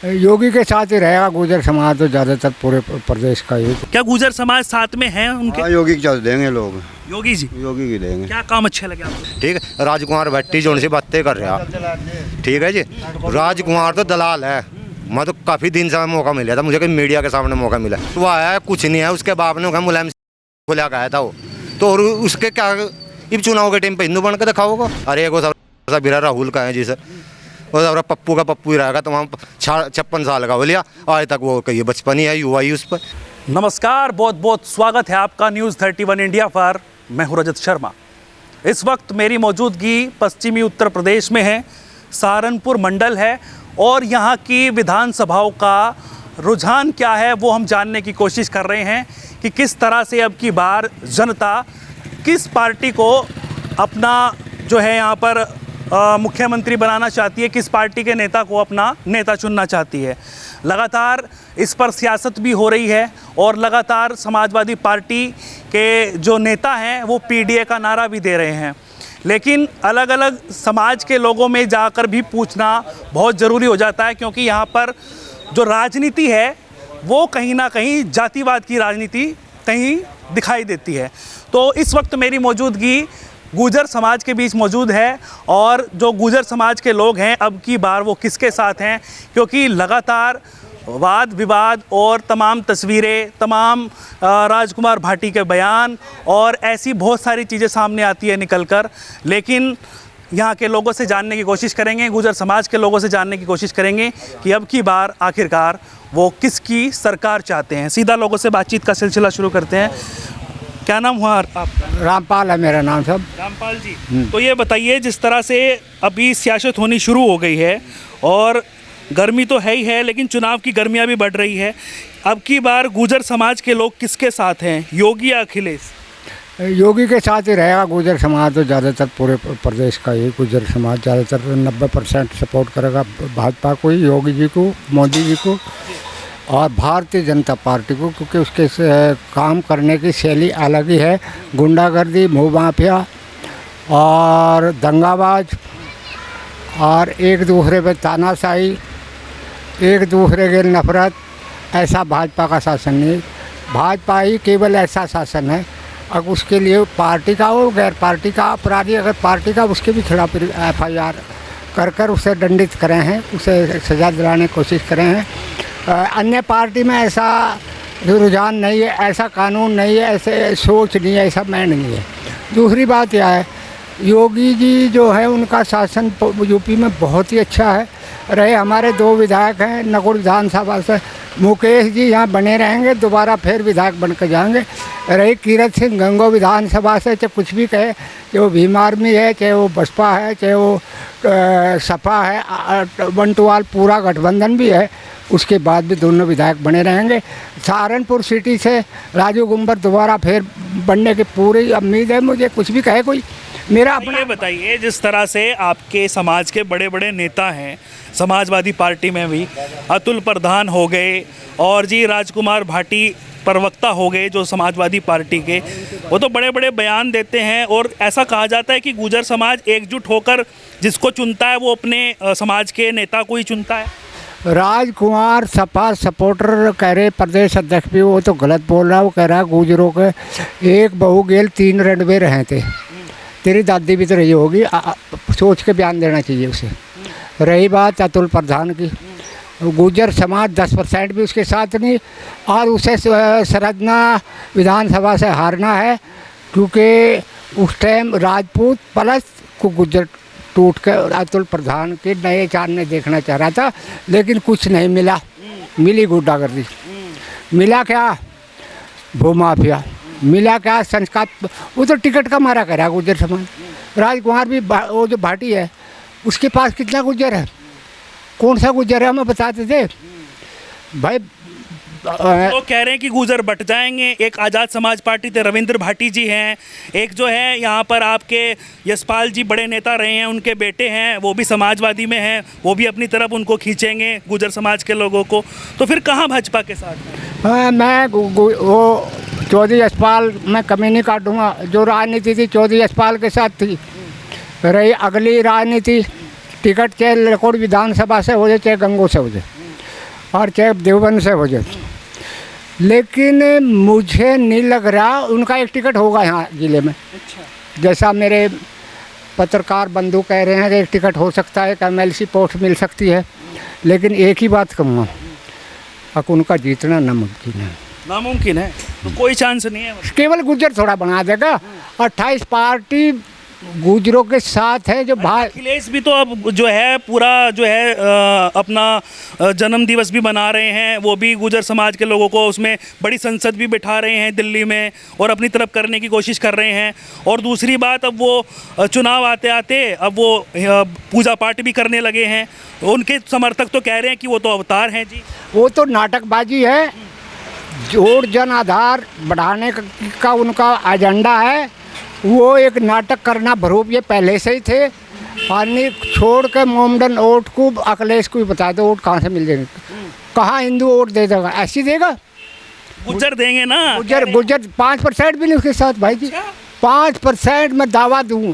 योगी के साथ ही रहेगा गुर्जर समाज तो ज़्यादातर पूरे प्रदेश का ही। क्या गुर्जर समाज साथ में है उनके? हाँ, योगी के देंगे लोग, योगी जी योगी की देंगे। क्या काम अच्छे लगे आपको? ठीक है, राजकुमार भट्टी जो उनसे बातें कर रहा, ठीक है जी। राजकुमार तो दलाल है। मैं तो काफ़ी दिन से मौका मिला था मुझे कि मीडिया के सामने मौका मिला, तो वो आया कुछ नहीं है। उसके बाप ने मुलायम बुला के आया था वो, तो और उसके क्या इब चुनाव के टाइम पे हिंदू बन के दिखाओगे। अरे एगो सब बिरा राहुल का है जी सर, और पप्पू का पप्पू ही रहेगा। तो वहाँ 56 साल का हो लिया, आज तक वो कहिए बचपन ही है, युवा ही उस पर। नमस्कार, बहुत बहुत स्वागत है आपका न्यूज़ 31 इंडिया पर। मैं हूं रजत शर्मा। इस वक्त मेरी मौजूदगी पश्चिमी उत्तर प्रदेश में है, सहारनपुर मंडल है, और यहाँ की विधानसभाओं का रुझान क्या है वो हम जानने की कोशिश कर रहे हैं कि किस तरह से अब की बार जनता किस पार्टी को अपना जो है यहाँ पर मुख्यमंत्री बनाना चाहती है, किस पार्टी के नेता को अपना नेता चुनना चाहती है। लगातार इस पर सियासत भी हो रही है और लगातार समाजवादी पार्टी के जो नेता हैं वो पीडीए का नारा भी दे रहे हैं। लेकिन अलग अलग समाज के लोगों में जाकर भी पूछना बहुत ज़रूरी हो जाता है, क्योंकि यहाँ पर जो राजनीति है वो कहीं ना कहीं जातिवाद की राजनीति कहीं दिखाई देती है। तो इस वक्त मेरी मौजूदगी गुर्जर समाज के बीच मौजूद है, और जो गुर्जर समाज के लोग हैं अब की बार वो किसके साथ हैं, क्योंकि लगातार वाद विवाद और तमाम तस्वीरें, तमाम राजकुमार भाटी के बयान और ऐसी बहुत सारी चीज़ें सामने आती है निकल कर। लेकिन यहाँ के लोगों से जानने की कोशिश करेंगे, गुर्जर समाज के लोगों से जानने की कोशिश करेंगे कि अब की बार आखिरकार वो किसकी सरकार चाहते हैं। सीधा लोगों से बातचीत का सिलसिला शुरू करते हैं। क्या नाम हुआ आपका? रामपाल है मेरा नाम सब। रामपाल जी, तो ये बताइए, जिस तरह से अभी सियासत होनी शुरू हो गई है और गर्मी तो है ही है, लेकिन चुनाव की गर्मियाँ भी बढ़ रही है, अब की बार गुर्जर समाज के लोग किसके साथ हैं, योगी या अखिलेश? योगी के साथ ही रहेगा गुर्जर समाज तो ज़्यादातर पूरे प्रदेश का ही। गुर्जर समाज ज़्यादातर 90% सपोर्ट करेगा भाजपा को ही, योगी जी को, मोदी जी को और भारतीय जनता पार्टी को, क्योंकि उसके काम करने की शैली अलग ही है। गुंडागर्दी, भूमाफिया और दंगाबाज और एक दूसरे पे तानाशाही, एक दूसरे के नफरत, ऐसा भाजपा का शासन नहीं। भाजपा ही केवल ऐसा शासन है, अब उसके लिए पार्टी का हो गैर पार्टी का अपराधी अगर पार्टी का, उसके भी खिलाफ FIR कर उसे दंडित करे हैं, उसे सज़ा दिलाने की कोशिश करे हैं। अन्य पार्टी में ऐसा रुझान नहीं है, ऐसा कानून नहीं है, ऐसे सोच नहीं है, ऐसा मैं नहीं है। दूसरी बात यह है, योगी जी जो है उनका शासन यूपी में बहुत ही अच्छा है रहे। हमारे 2 विधायक हैं नगुड़ विधानसभा से, मुकेश जी यहाँ बने रहेंगे, दोबारा फिर विधायक बन कर जाएंगे। रही कीरत सिंह गंगो विधानसभा से, चाहे कुछ भी कहे, चाहे वो भीम आर्मी है, चाहे वो बसपा है, चाहे वो सपा है, बंटवाल पूरा गठबंधन भी है, उसके बाद भी दोनों विधायक बने रहेंगे। सहारनपुर सिटी से राजू गुंबर दोबारा फिर बनने की पूरी उम्मीद है मुझे, कुछ भी कहे कोई। मेरा अपना ये बताइए, जिस तरह से आपके समाज के बड़े बड़े नेता हैं समाजवादी पार्टी में भी, अतुल प्रधान हो गए और जी राजकुमार भाटी प्रवक्ता हो गए जो समाजवादी पार्टी के, वो तो बड़े बड़े बयान देते हैं और ऐसा कहा जाता है कि गुर्जर समाज एकजुट होकर जिसको चुनता है वो अपने समाज के नेता को ही चुनता है। राजकुमार सपा सपोर्टर कह रहे प्रदेश अध्यक्ष भी, वो तो गलत बोल रहा है। वो कह रहा है गुजरों के एक बहू गेल 3 रणवे रहे थे, तेरी दादी भी तो रही होगी, सोच के बयान देना चाहिए उसे। रही बात अतुल प्रधान की, गुर्जर समाज 10% भी उसके साथ नहीं, और उसे सरदना विधानसभा से हारना है, क्योंकि उस टाइम राजपूत प्लस को गुर्जर टूट कर अतुल प्रधान के नए चांद देखना चाह रहा था, लेकिन कुछ नहीं मिला। मिली गुंडागर्दी, मिला क्या भूमाफिया, मिला क्या संस्कार, वो तो टिकट का मारा करा गुर्जर समाज। राजकुमार भी वो जो भाटी है उसके पास कितना गुर्जर है, कौन सा गुर्जर है हमें बताते थे भाई। वो कह रहे हैं कि गुर्जर बट जाएंगे। एक आज़ाद समाज पार्टी थे रविंद्र भाटी जी हैं, एक जो है यहाँ पर आपके यशपाल जी बड़े नेता रहे हैं, उनके बेटे हैं वो भी समाजवादी में हैं, वो भी अपनी तरफ उनको खींचेंगे गुर्जर समाज के लोगों को। तो फिर कहाँ भाजपा के साथ? मैं वो चौधरी यशपाल मैं कमी नहीं काटूँगा। जो राजनीति थी चौधरी यशपाल के साथ थी। रही अगली राजनीति टिकट चाहे लकोड़ विधानसभा से हो जाए चाहे गंगो से हो जाए, और चाहे देवबंद से हो जाए, लेकिन मुझे नहीं लग रहा उनका एक टिकट होगा यहाँ ज़िले में। जैसा मेरे पत्रकार बंधु कह रहे हैं कि एक टिकट हो सकता है, MLC पोस्ट मिल सकती है, लेकिन एक ही बात कहूँगा, अब उनका जीतना नामुमकिन है। नामुमकिन है तो कोई चांस नहीं है। केवल गुज्जर थोड़ा बना देगा। 28 पार्टी गुजरों के साथ है जो भाई। अखिलेश भी तो अब जो है पूरा जो है अपना जन्म दिवस भी मना रहे हैं, वो भी गुजर समाज के लोगों को उसमें बड़ी संसद भी बिठा रहे हैं दिल्ली में और अपनी तरफ करने की कोशिश कर रहे हैं। और दूसरी बात, अब वो चुनाव आते आते अब वो पूजा पाठ भी करने लगे हैं। उनके समर्थक तो कह रहे हैं कि वो तो अवतार हैं जी। वो तो नाटकबाजी है, जोड़ जन आधार बढ़ाने का उनका एजेंडा है। वो एक नाटक करना भरूप ये पहले से ही थे। पानी छोड़ के मोमडन वोट को अखिलेश को भी बता दो वोट कहाँ से मिल जाएंगे, कहाँ हिंदू वोट दे देगा, ऐसी देगा। गुज्जर देंगे ना, गुज्जर 5% भी नहीं उसके साथ भाई जी। 5% मैं दावा दूँ,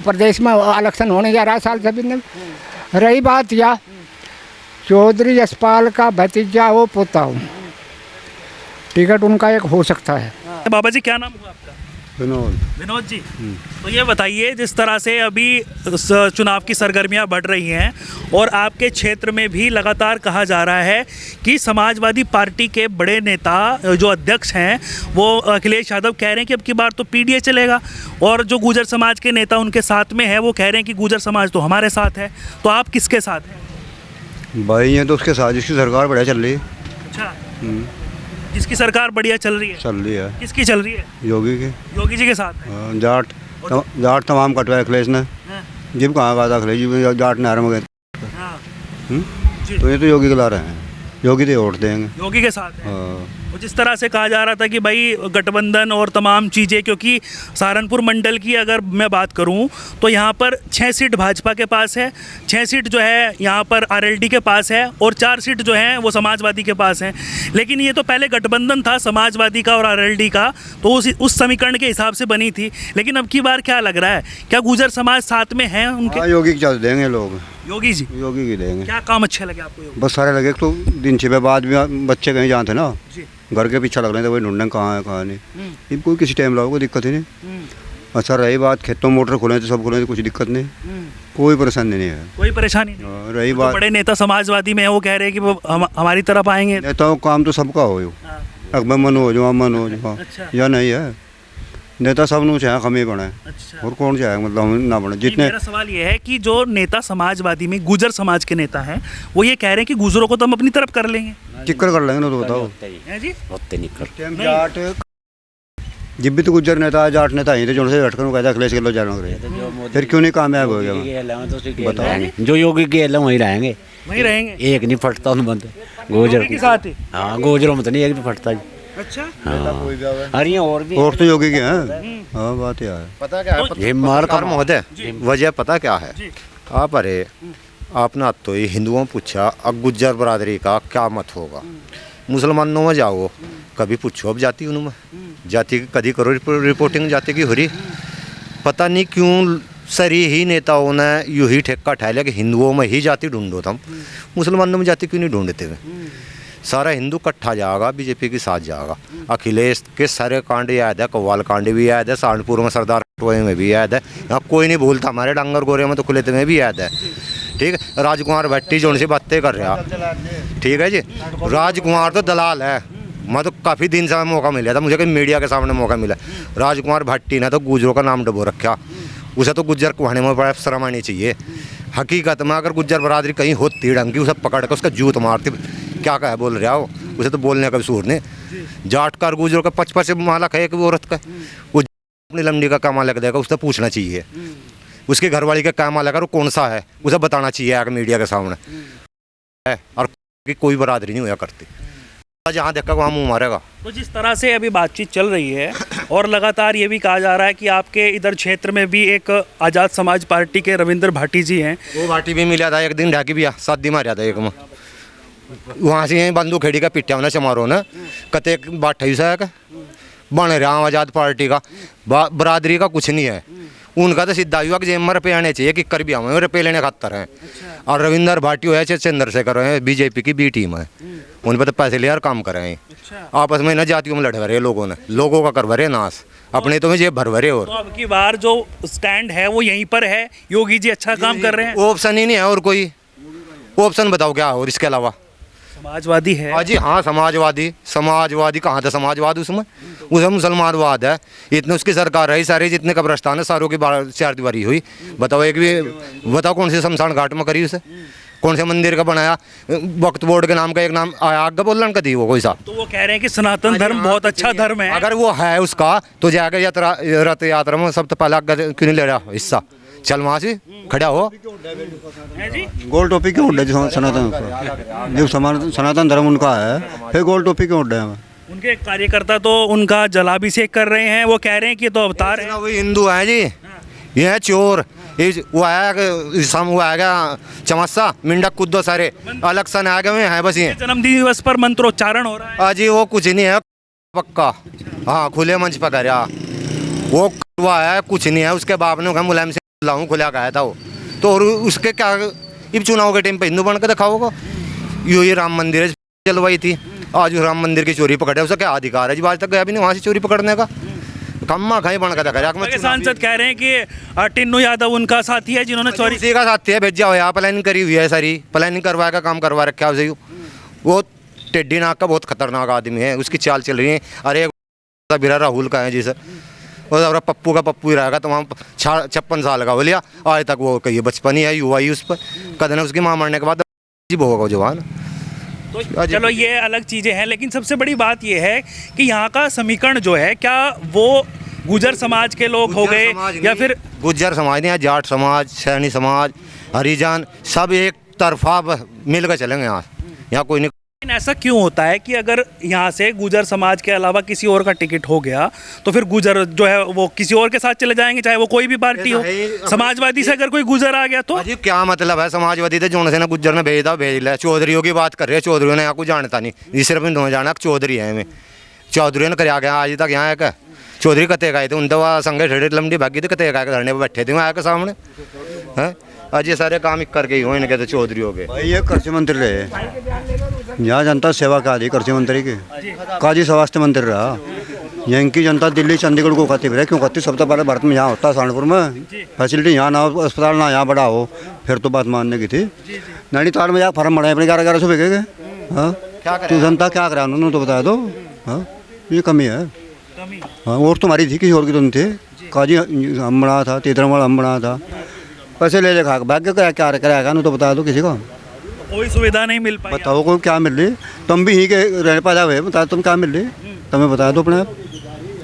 प्रदेश में इलेक्शन होने जा रहा है साल सभी ने। रही बात या चौधरी यशपाल का भतीजा वो पोता हूँ, टिकट उनका एक हो सकता है। बाबा जी क्या नाम हुआ आपका? विनोद जी। तो ये बताइए, जिस तरह से अभी चुनाव की सरगर्मियां बढ़ रही हैं और आपके क्षेत्र में भी लगातार कहा जा रहा है कि समाजवादी पार्टी के बड़े नेता जो अध्यक्ष हैं वो अखिलेश यादव कह रहे हैं कि अब की बार तो PDA चलेगा, और जो गुजर समाज के नेता उनके साथ में है वो कह रहे हैं कि गुजर समाज तो हमारे साथ है। तो आप किसके साथ हैं? भाई ये तो उसके साथ जिसकी सरकार बढ़िया चल रही है। अच्छा, जिसकी सरकार बढ़िया चल रही है। किसकी चल रही है? योगी की। योगी जी के साथ है। जाट तमाम कटवाए अखिलेश ने। जिब कहाँ कहा था अखिलेश जी जाट नहर में गए। तो ये तो योगी के ला रहे हैं, योगी तो वोट देंगे, योगी के साथ है। और जिस तरह से कहा जा रहा था कि भाई गठबंधन और तमाम चीज़ें, क्योंकि सहारनपुर मंडल की अगर मैं बात करूं तो यहाँ पर 6 सीट भाजपा के पास है, 6 सीट जो है यहाँ पर RLD के पास है और 4 सीट जो हैं वो समाजवादी के पास हैं। लेकिन ये तो पहले गठबंधन था समाजवादी का और RLD का, तो उस समीकरण के हिसाब से बनी थी। लेकिन अब की बार क्या लग रहा है, क्या गुजर समाज साथ में हैं उनके? योगी की चल देंगे लोग, योगी जी। योगी की देंगे। क्या काम अच्छे लगे आपको योगी? बस सारे लगे तो दिन 6 बजे बाद भी बच्चे कहीं जानते ना जी, घर के पीछे लग रहे थे, वही ढूंढने कहाँ है कहाँ नहीं। ये कोई किसी टाइम लाओ कोई दिक्कत ही नहीं। अच्छा रही बात खेतों मोटर खुले तो सब खुले तो कुछ दिक्कत नहीं, कोई परेशानी नहीं है, कोई परेशानी नहीं। रही तो बात बड़े नेता समाजवादी में वो कह रहे हैं कि वो हमारी तरफ आएंगे। नेताओं का काम तो सबका हो, अकबर मन हो जाओ मन हो जाओ या नहीं है, नेता सब नु चाहे कमी बने। अच्छा। और कौन चाहे मतलब ना बने जितने। मेरा सवाल ये है कि जो नेता समाजवादी में गुजर समाज के नेता हैं वो ये कह रहे हैं कि गुजरों को तो हम अपनी तरफ कर लेंगे। चिक्कर कर लेंगे ना, तो बताओ हैं जी? जाट जब भी तो गुजर नेता जाट नेता ही थे जो से हटकर कहता अखिलेश के लो जाना करे, फिर क्यों नहीं कामयाब हो गया बताओ। जो योगी के एल वहीं रहेंगे, वहीं रहेंगे। एक नहीं फटता उन बंद गोजर के साथ ही। हाँ गोजरों में तो नहीं एक भी फटता जी। अच्छा। अरे और भी और तो योगी के हैं। हाँ बात यार पता क्या है, ये मार का महोदय वजह पता क्या है? आप अरे आपने तो ही हिंदुओं पूछा अब गुज्जर बरादरी का क्या मत होगा, मुसलमानों में जाओ कभी पूछो अब जाति उनमें जाति कभी करो रिपोर्टिंग जाति की हो रही। पता नहीं क्यों सरी ही नेताओं ने यूँ ही ठेका उठा लिया कि हिंदुओं में ही जाति ढूंढो, तुम मुसलमानों में जाति क्यों नहीं ढूंढते हुए? सारा हिंदू इकट्ठा जाएगा, बीजेपी के साथ जाएगा। अखिलेश के सारे कांड याद है, कव्वाल कांड भी याद है, सहारनपुर में सरदार में भी याद है, यहाँ कोई नहीं भूलता, हमारे डांगर गोरे में तो खुलेते में भी याद है। ठीक है, राजकुमार भट्टी जो उनसे बातें कर रहा, ठीक है जी, राजकुमार तो दलाल है। मैं तो काफ़ी दिन से मौका मिला था, मुझे कहीं मीडिया के सामने मौका मिला। राजकुमार भट्टी ने तो गुजरों का नाम डबो रखा, उसे तो गुज्जर कहने में बड़ा शर्म आनी चाहिए। हकीकत में अगर गुज्जर बरादरी कहीं होती ढंग की, उसे पकड़ कर उसका जूत मारती, क्या कहे बोल रहा हो, उसे तो बोलने का भी सूर नहीं। जाट का गुजरों का 55 मालक है एक औरत का, वो अपनी लंबी का क्या मालक देगा उसे पूछना चाहिए। उसके घरवाली का क्या मालक है, वो कौन सा है, उसे बताना चाहिए आगे मीडिया के सामने है। और कोई बरादरी नहीं हुआ करती, जहाँ देखा वहाँ मुँह मारेगा। तो जिस तरह से अभी बातचीत चल रही है और लगातार ये भी कहा जा रहा है कि आपके इधर क्षेत्र में भी एक आज़ाद समाज पार्टी के रविंद्र भाटी जी हैं, वो भाटी भी मिला था एक दिन, ढाकी भी शादी मारा था एक में, वहाँ से बंदूक खेड़ी का पिट्टा होना समारोह ने कते बाठा सा है बन रहा आज़ाद पार्टी का बरादरी का कुछ नहीं है। उनका तो सीधा युवा जेब में रुपये आने चाहिए कि कर भी आवे रुपये लेने खातर हैं। और रविंदर भाटियो है चंद्रशेखर है बीजेपी की बी टीम है, उन पर तो पैसे ले यार काम कर रहे हैं। आपस में ना जातियों में लड़ रहे लोगों ने, लोगों का कर भरे नाश, अपने तो में जेब भर भरे। और तो अब की बार जो स्टैंड है वो यहीं पर है, योगी जी अच्छा काम कर रहे हैं। ऑप्शन ही नहीं है और कोई ऑप्शन बताओ क्या और इसके अलावा। समाजवादी है। हाँ जी हाँ, समाजवादी कहाँ था समाजवाद उसमें मुसलमानवाद है। इतने उसकी सरकार रही, सारे जितने कब्रस्तान है सारों की चार दीवारी हुई। बताओ एक भी बताओ कौन से शमशान घाट में करी उसे, कौन से मंदिर का बनाया। वक्फ बोर्ड के नाम का एक नाम आया आगे बोलन का थी वो कोई सा। तो वो कह रहे हैं कि सनातन धर्म बहुत अच्छा धर्म है। अगर वो है उसका तो जाकर रथ यात्रा में सब तो पहले आगे क्यों नहीं ले रहा हिस्सा, चल वहाँ से खड़ा हो। है जी। गोल टोपी क्यों उड़ रहे सनातन का? जो सनातन धर्म उनका है, फिर गोल टोपी क्यों उड़ रहे हैं? उनके कार्यकर्ता तो उनका जलाभिषेक कर रहे हैं, वो कह रहे हैं कि ये तो अवतार है। वो हिंदू है जी, ये है चोर। वो आएगा चमस्सा मिंडक कुद्दो सारे अलग सन आ गए हैं बस। ये जन्मदिन दिवस पर मंत्रोच्चारण हो रहा है। जी वो कुछ नहीं है पक्का, हाँ खुले मंच पर करा वो है, कुछ नहीं है। उसके बाप ने मुलायम से लाऊं खुला कहा था वो तो, और उसके क्या इब चुनाव के टाइम पे हिंदू बन के दिखाओगे। ये राम मंदिर चलवाई थी, आज उस राम मंदिर की चोरी पकड़े, उसका क्या अधिकार है जी? आज तक गया भी नहीं वहाँ से चोरी पकड़ने का। कम्मा खाई बन का देखा। सांसद कह रहे हैं कि टिन्नू यादव उनका साथी है जिन्होंने चोरी। उसी का साथी है, भेजा हुआ प्लानिंग करी हुई है, सारी प्लानिंग करवा का काम करवा रखा है उसे। वो टेढ़ी नाक का बहुत खतरनाक आदमी है, उसकी चाल चल रही है। अरे बिरा राहुल का है जी सर, और पप्पू का पप्पू ही रहेगा तो वहाँ 56 साल का हो लिया, आज तक वो कही बचपन ही है, युवा ही उस पर कदम उसकी माँ मरने के बाद जी होगा जवान। तो चलो ये अलग चीज़ें हैं, लेकिन सबसे बड़ी बात ये है कि यहाँ का समीकरण जो है, क्या वो गुजर समाज के लोग हो गए या फिर गुज्जर समाज नहीं है, जाट समाज, सैनी समाज, हरिजन सब एक तरफा मिल कर चलेंगे यहाँ कोई नहीं। लेकिन ऐसा क्यों होता है कि अगर यहाँ से गुजर समाज के अलावा किसी और का टिकट हो गया तो फिर गुजर जो है वो किसी और के साथ चले जाएंगे, चाहे वो कोई भी पार्टी हो। समाजवादी से अगर कोई गुजर आ गया तो जी क्या मतलब है? समाजवादी तो जोन से ना गुजर ने भेज लिया। चौधरियों की बात कर रहे हैं, चौधरियों ने यहाँ कुछ जानता नहीं, ये सिर्फ इन दोनों जाना चौधरी है। हमें चौधरी ने कर आ गया आज तक यहाँ है। चौधरी कते गए थे उन तो वहाँ संगे ठेड़े लंबी भागी थे, कते गए धरने पर बैठे थे वहाँ के सामने हैं। आज ये सारे काम करके ही हो इनके तो चौधरी हो गए। भाई ये कृषि मंत्री रहे, यहाँ जनता सेवा का दी कृषि मंत्री की, काजी स्वास्थ्य मंत्री रहा। यहाँ की जनता दिल्ली चंडीगढ़ को खाती है, क्यों खाती? सब तो पहले भारत में यहाँ होता, सहारनपुर में फैसिलिटी यहाँ ना हो, अस्पताल ना यहाँ बड़ा हो, फिर तो बात मानने की थी। नैनीताल में यहाँ फार्म बढ़ाए अपने 1100 बिकेगे। हाँ तो जनता क्या करा उन्होंने तो बता दो। हाँ ये कमी है। हाँ और तुम्हारी थी, किसी और की तो नहीं थी। काजी हम बना था, तीतरमल हम बना था, पैसे ले खा भाग्य क्या क्या कराएगा ना तो बता दो किसी को। कोई सुविधा नहीं मिल पाई। बताओ को क्या मिल रही? तुम भी ही के रहने पैदा हुए, बता तुम क्या मिल रही? तुम्हें बता दो अपने आप।